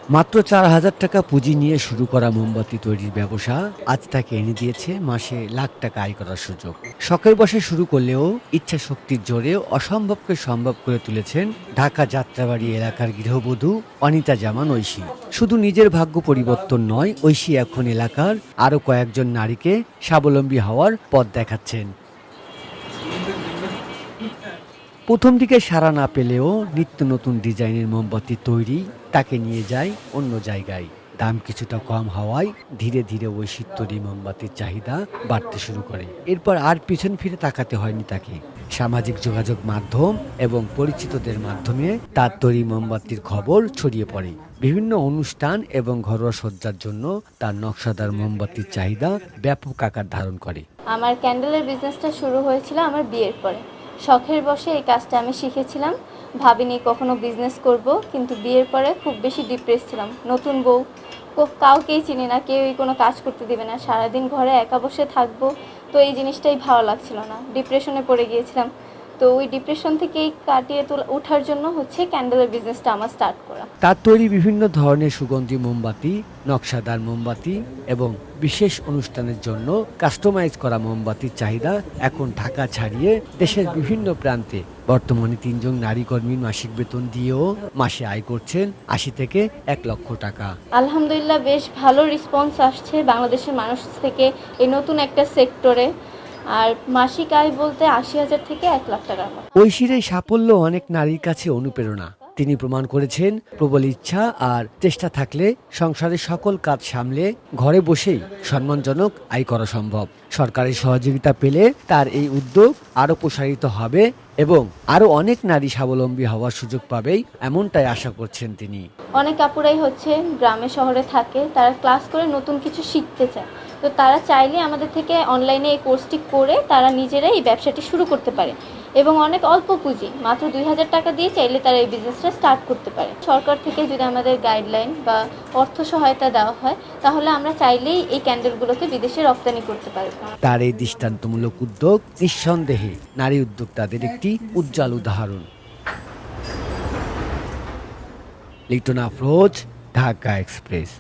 মাত্র ৪,০০০ টাকা পুঁজি নিয়ে শুরু করা মোমবাতি তৈরির ব্যবসা আজ তাকে এনে দিয়েছে মাসে লাখ টাকা আয় করার সুযোগ। শখের বশে শুরু করলেও ইচ্ছা শক্তির জোরে অসম্ভবকে সম্ভব করে তুলেছেন ঢাকা যাত্রাবাড়ি এলাকার গৃহবধূ অনিতা জামান ঐশী। শুধু নিজের ভাগ্য পরিবর্তন নয়, ঐশী এখন এলাকার আরও কয়েকজন নারীকে স্বাবলম্বী হওয়ার পথ দেখাচ্ছেন। প্রথম দিকে সাড়া না পেলেও নিত্য নতুন ডিজাইনের মোমবাতি তৈরি তাকে নিয়ে যায় অন্য জায়গায়। দাম কিছুটা কম হওয়ায় ধীরে ধীরে ঐশীর তৈরি মোমবাতির চাহিদা বাড়তে শুরু করে। এরপর আর পিছন ফিরে তাকাতে হয়নি তাকে। সামাজিক যোগাযোগ মাধ্যম এবং পরিচিতদের মাধ্যমে তার তৈরি মোমবাতির খবর ছড়িয়ে পড়ে। বিভিন্ন অনুষ্ঠান এবং ঘরোয়া সজ্জার জন্য তার নকশাদার মোমবাতির চাহিদা ব্যাপক আকার ধারণ করে। আমার ক্যান্ডেলের বিজনেসটা শুরু হয়েছিল আমার বিয়ের পরে। শখের বশে এই কাজটা আমি শিখেছিলাম, ভাবিনি কখনো বিজনেস করব, কিন্তু বিয়ের পরে খুব বেশি ডিপ্রেস ছিলাম। নতুন বউ, কাউকেই চিনি না, কেউই কোনো কাজ করতে দেবে না, সারাদিন ঘরে একা বসে থাকবো। তো এই জিনিসটাই ভালো লাগছিল না, ডিপ্রেশনে পড়ে গিয়েছিলাম। তো ওই ডিপ্রেশন থেকেই কাটিয়ে ওঠার জন্য হচ্ছে ক্যান্ডেলের বিজনেসটা আমার স্টার্ট করা। তার তৈরি বিভিন্ন ধরনের সুগন্ধি মোমবাতি, নকশাদার মোমবাতি এবং বিশেষ অনুষ্ঠানের জন্য কাস্টমাইজ করা মোমবাতির চাহিদা এখন ঢাকা ছাড়িয়ে দেশের বিভিন্ন প্রান্তে। বর্তমানে ৩ জন নারী কর্মীর মাসিক বেতন দিয়েও মাসে আয় করছেন ৮০ থেকে ১ লক্ষ টাকা। আলহামদুলিল্লাহ, বেশ ভালো রেসপন্স আসছে বাংলাদেশের মানুষ থেকে এই নতুন একটা সেক্টরে। আর মাসিক আয় বলতে ৮০,০০০ থেকে ১ লাখ টাকার মতো। ঐশীর এই সাফল্য অনেক নারীর কাছে অনুপ্রেরণা। তিনি প্রমাণ করেছেন প্রবল ইচ্ছা আর চেষ্টা থাকলে সংসারের সকল কাজ সামলে ঘরে বসেই সম্মানজনক আয় করা সম্ভব। সরকারের সহযোগিতা পেলে তার এই উদ্যোগ আরও প্রসারিত হবে এবং আরও অনেক নারী স্বাবলম্বী হওয়ার সুযোগ পাবেই, এমনটাই আশা করছেন তিনি। অনেক আপুরাই হচ্ছে গ্রামে শহরে থাকে, তারা ক্লাস করে নতুন কিছু শিখতে চায়। তো তারা চাইলে আমাদের থেকে অনলাইনে এই কোর্সটি করে তারা নিজেরাই এই ব্যবসাটি শুরু করতে পারে এবং অনেক অল্প পুঁজি, মাত্র ২,০০০ টাকা দিয়ে চাইলে তারা এই বিজনেসটা স্টার্ট করতে পারে। সরকার থেকে যদি আমাদের গাইডলাইন বা অর্থ সহায়তা দেওয়া হয়, তাহলে আমরা চাইলেই এই ক্যান্ডেলগুলোকে বিদেশে রপ্তানি করতে পারব। তার এই দৃষ্টান্তমূলক উদ্যোগ নিঃসন্দেহে নারী উদ্যোক্তাদের একটি উজ্জ্বল উদাহরণ। লিটন আফরোজ, ঢাকা এক্সপ্রেস।